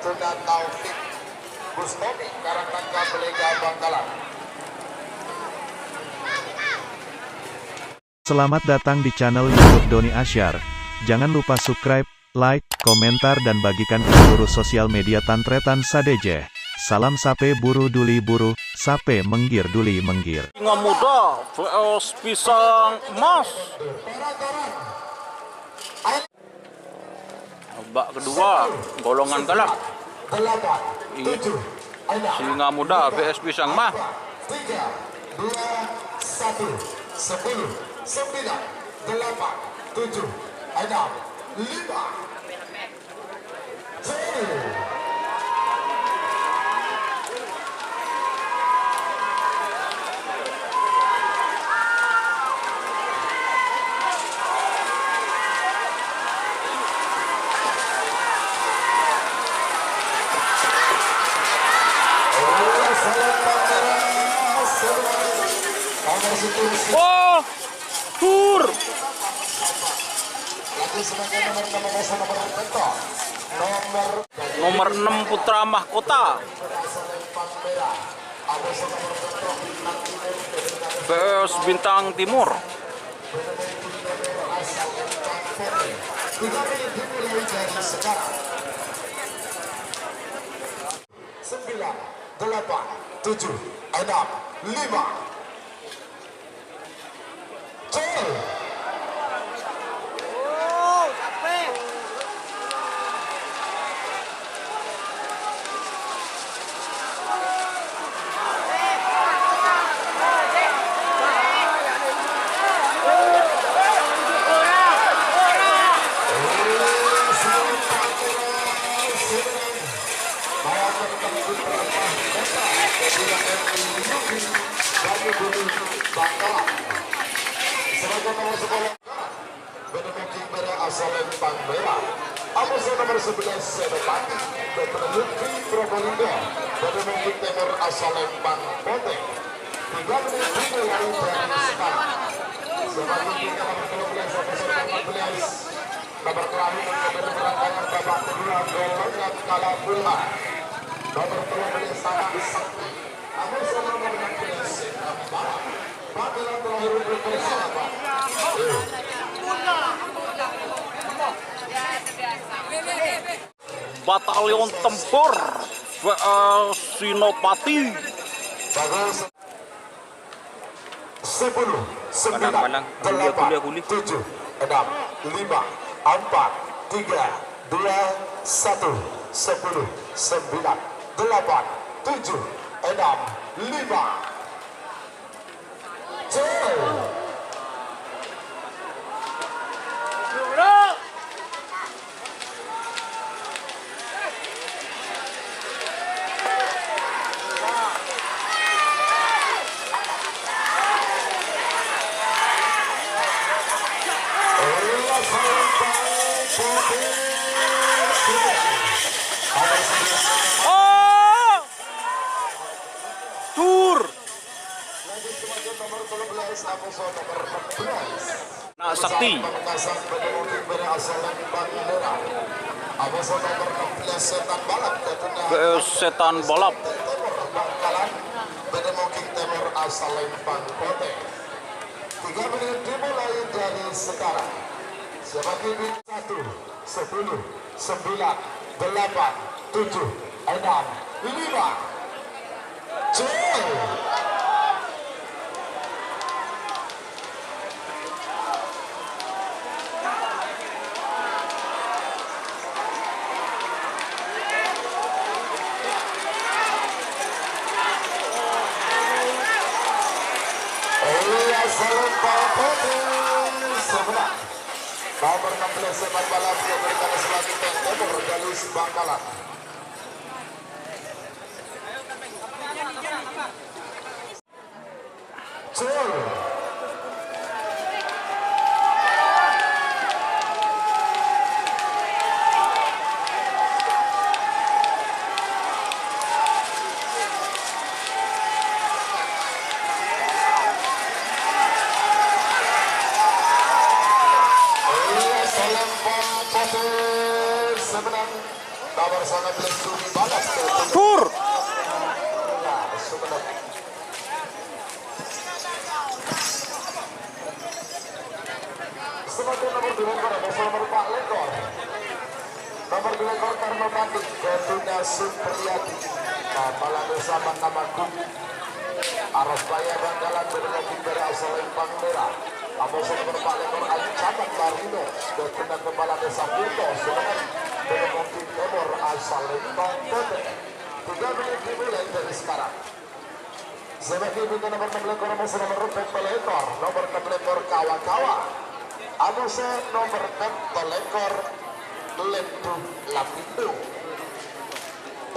Tuna Taufik Bustomi Karangtangga Belega Bangkalan. Selamat datang di channel YouTube Doni Asyar. Jangan lupa subscribe, like, komentar dan bagikan ke seluruh sosial media Tantretan Sadeje. Salam sape buru duli buru, sape menggir duli menggir. Singa muda vs pisang emas. Babak kedua golongan galak. Singa muda vs pisang emas. 3, 2, 1, 10, 9, 8, 7, 6, 5, 4. Oh, tur. Nomor 6 Putra Mahkota vs Bintang Timur. Sembilan, 8, 7, 6, 5. Sebagai nomor 10 Benemuki Merah asal Lempang Merah, Amusa nomor 11 Senopati dan Benemuki Probolinggo, Benemuki Timur asal Lempang Poteng. 3 menit dimulai dari sekarang. Sebagai nomor 12 sampai 14 nomor terakhir menjadi perangkangan babak kedua golongan kalah pula. Nomor 12 sangat sakti. Amusa nomor 16 Senopati. Panggilan terakhir untuk persahabatan. Batalion Tempur vs Sinopati. 10, 9, 8, 7, 6, 5, 4, 3, 2, 1, 10, 9, 8, 7, 6, 5. Oh, tur. Nak Sakti vs Setan Balap. Benemuki Timur asal Lempang Poteng. 3 menit dimulai dari sekarang. Sebagai 1, 10, 9, 8, 7, 6, 5. Nomor 16 Setan Balap yang berikan selanjutnya Timur Galis Bangkalan. Nomor pasangan Lesturi balas ke Tur. Sumeneb. Sebagai nomor 2 lekor nomor 4 lekor. Nomor 2 lekor Karno Mati Gotuna Supriyadi. Kepala desa Manamaku. Arus Baya Banggalan berdekat dari asal Lempang Merah. Amoso nomor 4 lekor Ancaman Marino. Gotuna Kepala Desa Puto Sumeneb. Berdekat Timur asal Lempang Kote. 3 menit dimulai dari sekarang. Sebagai pintu nomor 6 lekor Amoso nomor 4 lekor. Nomor 6 lekor Kawa-Kawa. Amoso nomor 4 lekor Lendu Lapindo.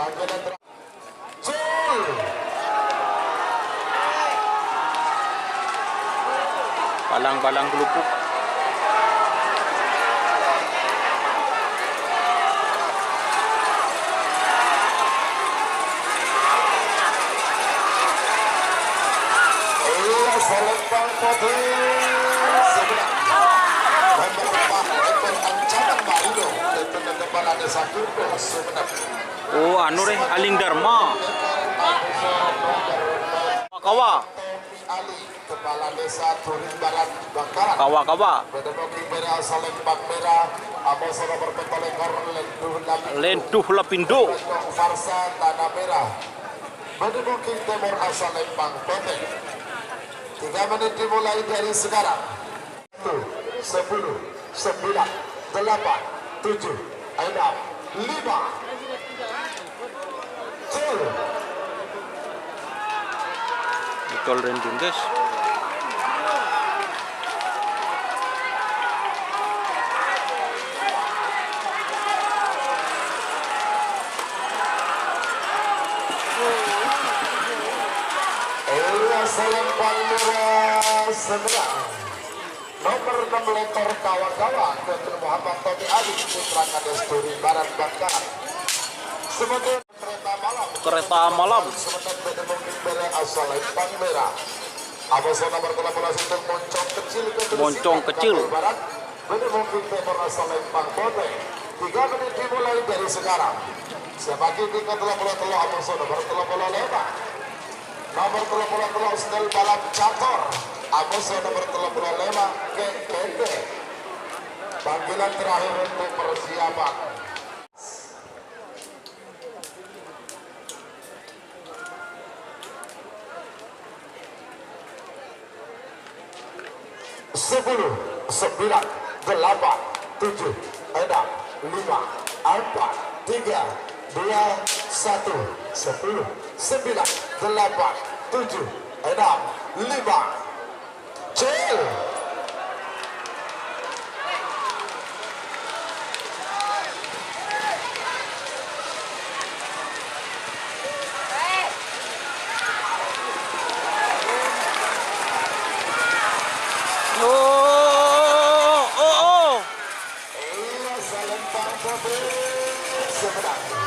Bagian terakhir Cul. Palang-palang kelupuk. Selempang Kote sebelah nomor 4 ekor Ancaman Marino dan kepala desa Turbo Sumeneb. Oh, anu deh, Aling Dharma. Kawa. Ali kepala desa Turin Barat Bangkalan. Kawa. Bedemoki Merah Selempang Merah Amoso nomor 4 ekor Lenduh Lapindo. Farsa Tanah Merah. Bedemoki Timur asal Lempang Kote. 3 menit dimulai dari sekarang. 10, 9, 8, 7, 6, 5. Cul. Betul rendung, guys. Selempang Merah seberang nomor 6 lekor Kawa-Kawa Dr. Muhammad Tony Adi Putra Kades Turi Barat Bangkalan. Sebagai Kereta malam. sementara Bedemokin Merah asal Lempang Merah. Amoso nomor 13 itu Moncong Kecil Moncong Kecil. Barat. Bedemokin Timur asal Lempang Kote. 3 menit dimulai dari sekarang. Sebagai tingkat telah Amoso nomor 35. Nomor 33 Stel Balap Cator Amoso nomor 35 KPD. Panggilan terakhir untuk persiapan. Sepuluh, 9, 8, 7, 6, 5, 4, 3, 2, 1, 10, 9, 8, 7, 6, 5. Cil. Oh. Iya, Selempang Kote sebenarnya.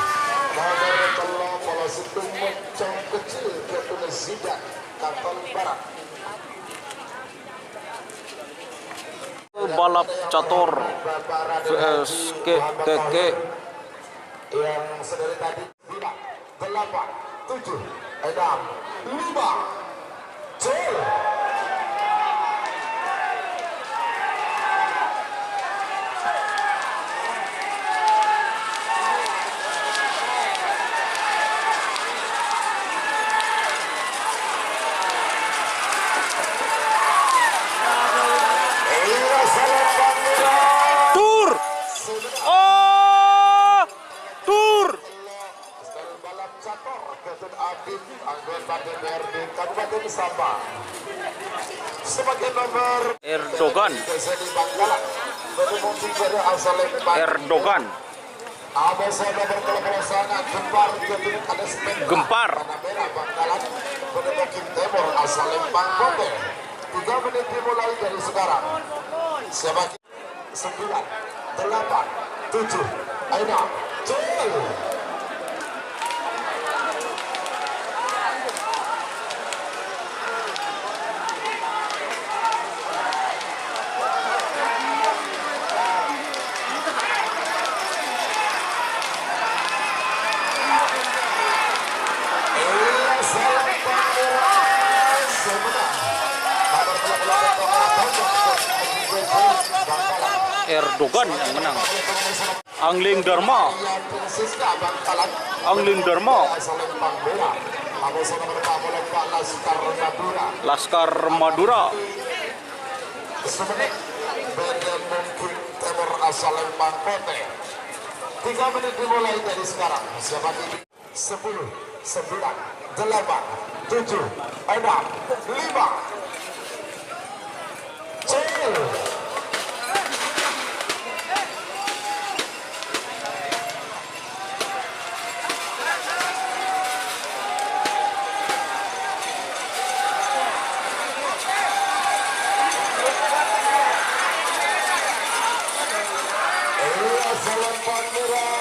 Nomor telur pola situng Moncong Kecil Ketuna Zidan Kampung Barat. Balap catur vs KKK. Yang sedari tadi 9, 8, 7, 6, 5. Cil. Tur. Oh. Tur. Balap catur Ketun Abid anggota DPRD Kabupaten Sabah. Sebagai nomor Erdogan. Deseni Bangkalan bermungkin dari asal Lempang. Erdogan. Amoso nomor 13 Gempar Ketun ada Gempar. Tanah Merah Bangkalan bermungkin Timur asal Lempang Kote. 3 menit dimulai dari sekarang. Sebagai 9, 8, 7, 6, Cil. Erdogan yang menang. Angling Dharma. Angling Dharma. Laskar Madura. Timur asal Lempang Kote. 3 menit dimulai dari sekarang. Siapa ini? 10, 9, 8, 7, 6, 5. Cil.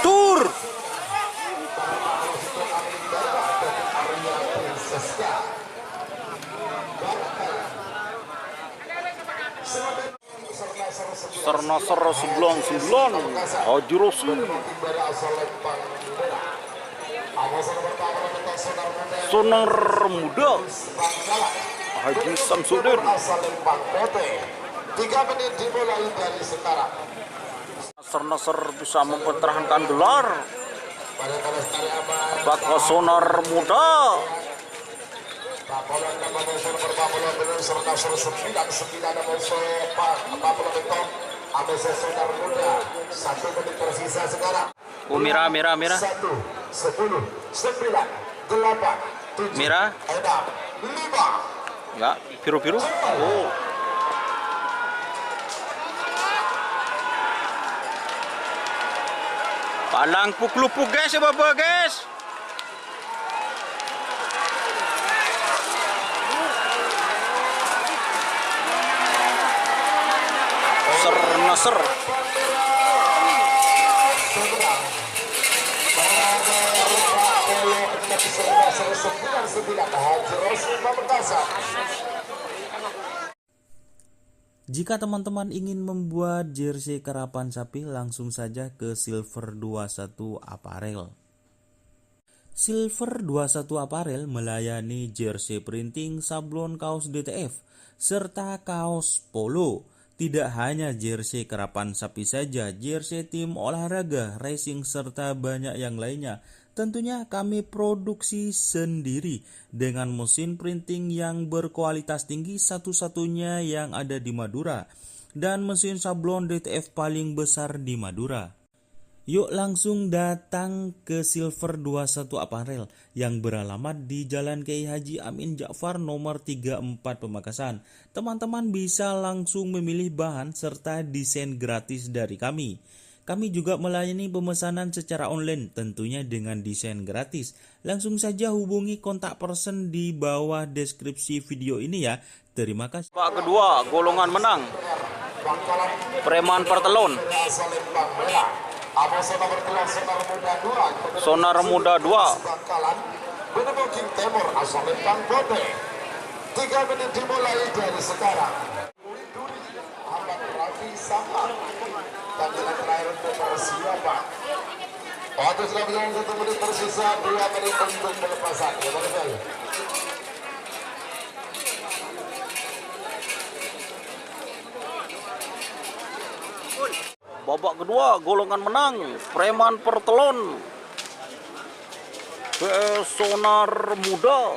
Tur. Sernasar 99 Haji Rosul. Sonar Muda Haji Samsudin. 3 menit dimulai dari sekarang. Nasr bisa mempertahankan gelar. Pada pelestari aman. Bakal Sonar Muda. Papolan nomor Papolan benar serta 99 nomor Papolan betul. ABC Sonar Muda. 1 menit tersisa sekarang. Oh, Mira. 1, 10, 9, 8, 7, Mira. 6, 5. Enggak, biru-biru. Oh. Palang puk-lupuk guys ya Bapak guys. Nasr. Jika teman-teman ingin membuat jersey karapan sapi, langsung saja ke Silver 21 Apparel. Silver 21 Apparel melayani jersey printing, sablon kaos DTF, serta kaos polo. Tidak hanya jersey karapan sapi saja, jersey tim olahraga, racing, serta banyak yang lainnya. Tentunya kami produksi sendiri dengan mesin printing yang berkualitas tinggi, satu-satunya yang ada di Madura, dan mesin sablon DTF paling besar di Madura. Yuk langsung datang ke Silver 21 Apparel yang beralamat di Jalan Kiai Haji Amin Ja'far nomor 34 Pamekasan. Teman-teman bisa langsung memilih bahan serta desain gratis dari kami. Kami juga melayani pemesanan secara online, tentunya dengan desain gratis. Langsung saja hubungi kontak person di bawah deskripsi video ini ya. Terima kasih. Pak kedua, golongan menang. Preman Pertelon. Sonar Muda 2. Timur asal Lempang Kote. 3 menit dimulai dari sekarang. Ahmad Rafi Sama. Tantangan terakhir untuk persiapan. Waktu sudah berjalan 1 menit tersisa, 2 menit untuk pelepasan. Ya, boleh. Babak kedua, golongan menang. Preman Pertelon. Sonar Muda.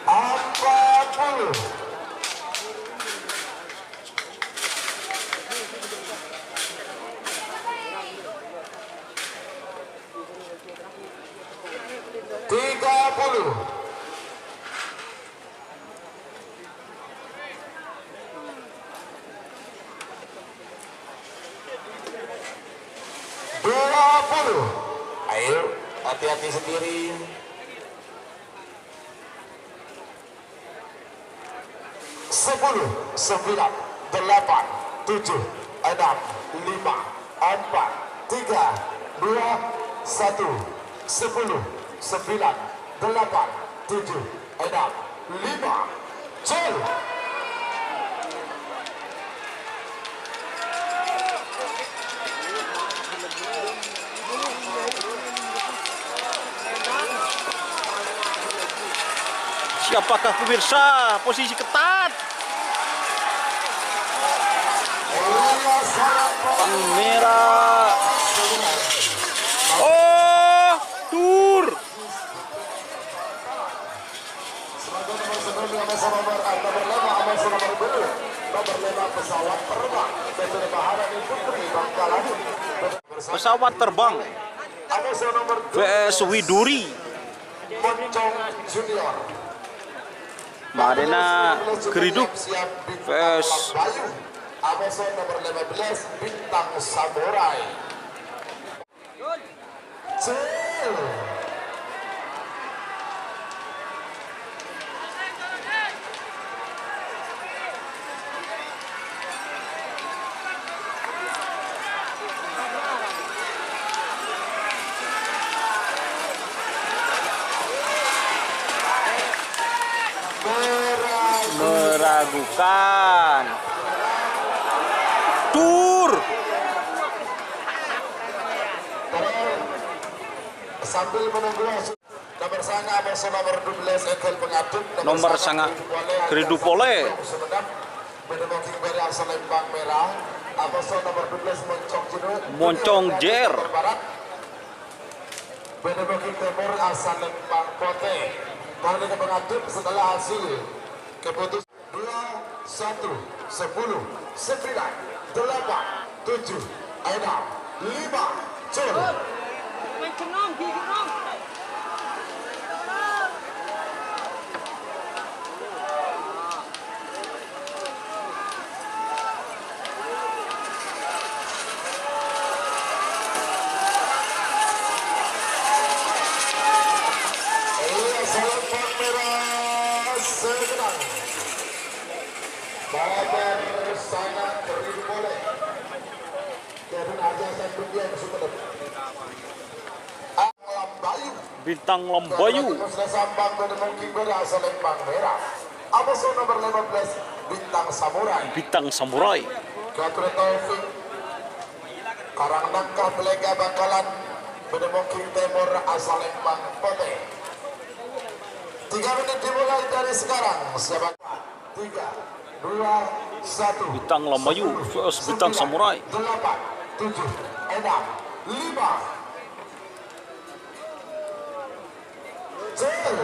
40. Ayo, hati-hati sendiri. 10, 9, 8, 7, 6, 5, 4, 3, 2, 1. 10, 9, 8, 7, 6, 5. Cil. Siapakah pemirsa? Posisi ketat. Pang merah. Oh, tur. Pesawat terbang VS Widuri. Madena Geriduk VS Amazon nomor 15 Bintang Samurai. Meragukan. Tur. Sambil menunggu nomor sanga Amazon nomor 12 Ekel Pengaduk Nomor sanga Geriduk Pole. Bedemoking Beri asal Lembang Merah Amazon nomor 12 Moncong Jino Moncong Jer. Bedemoking Timur asal Lembang Pote. Tahun Pengaduk setelah hasil keputusan 2, 1, 10, 9, 8, 7, 6, 5, cur. Lembang Merah Segenang. Babar sangat Geriduk Pole. Kevin Aja dan Budian Sumeneb. Lambayu. Bintang Lambayu. Sambang Bedemoking Beri asal Lembang Merah. Amazon nomor 15 Bintang Samurai. Bintang Samurai. Gatur Taufik Karang Nangka Belega Bakalan Bedemoking Timur asal Lembang Pote. 3 menit dimulai dari sekarang. Siapa? 3, 2, 1. Bintang Lambayu vs Bintang Samurai. 8, 7, 6, 5. Cel.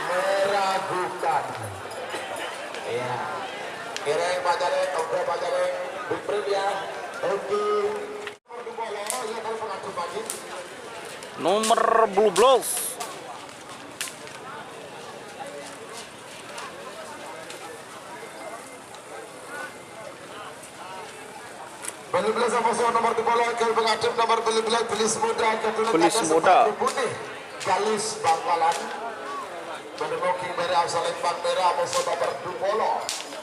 Meragukan. Ya. Kira-kira pajare, oke pajare, bukprim ya. Oke. Nomor Blue Blows. Beli-beli sama nomor di bola Ekel Pengaduk nomor beli-beli Belis Muda keturunan Belis Muda. Putih Galis Bangkalan Bedemoking Beri asal Lembang Merah Amazon nomor 2 Polo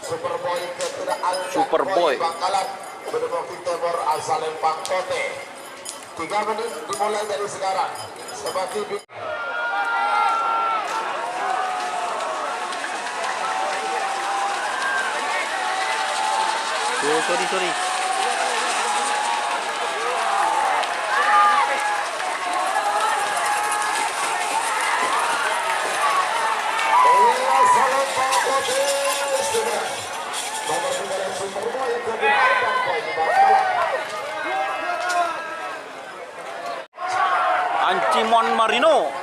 Superboy keturunan Superboy. Bangkalan Bedemoking Timur asal Lembang Pote. 3 menit dimulai dari sekarang. Seperti Oh, sorry. Ancimon Marino.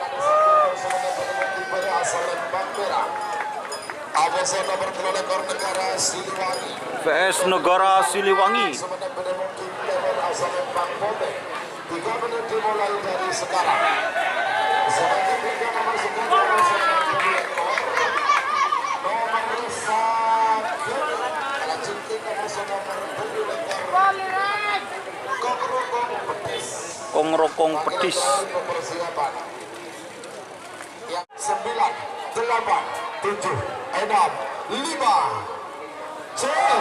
Amazon nomor 3 ekor negara Siliwangi. VS Negara Siliwangi. Asal Lembang Pote. 3 menit dimulai dari sekarang. Sebagai tiga nomor sekian nomor 1 Kongrokong Petis. Persiapan. Yang 9, 8, 7, 6, 5. Cel.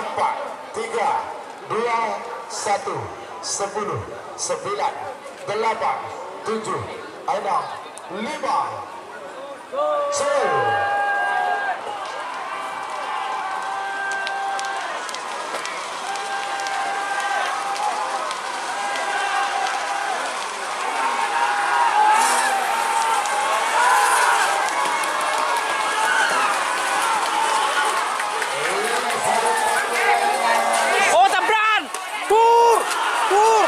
3, 2, 1, 10, 9, 8, 7, 6, 5, 4, 3, 2, 1, Oh, tabrak! Pur! Pur!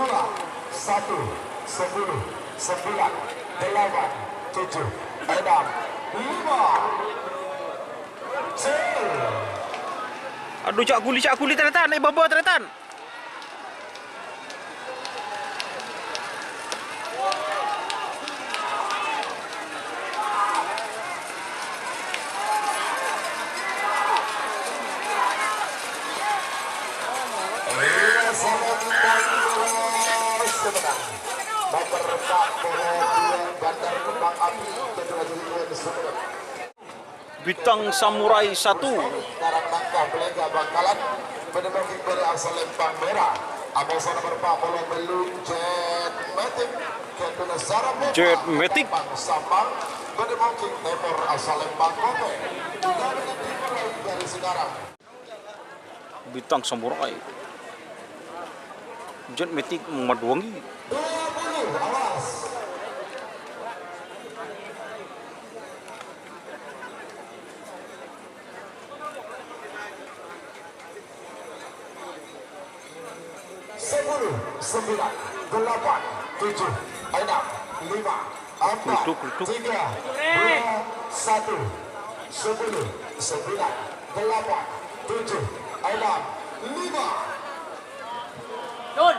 1, 10, 9, 8, 7, 6, 5. Aduh, cak guli teretan, bawah teretan. Bintang Samurai 1. Sekarang langkah belega Bangkalan menemukan dari asal Lempang Merah. Amosan nomor 40 belum Jet Matic. Sampang menemukan Timur asal Lempang Kope. Tidak dimulai dari sekarang. Bintang Samurai. Jet Matic Maduangi. 20, awas. Sepuluh, 9, 8, 7, 6, 5, 4, Duduk. 3, 2, 1, 10, 9, 8, 7, 6, 5. Don.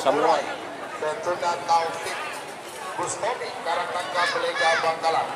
Samurai. Tentunya Taufik Bustami, karang langkah belega Bangkalan.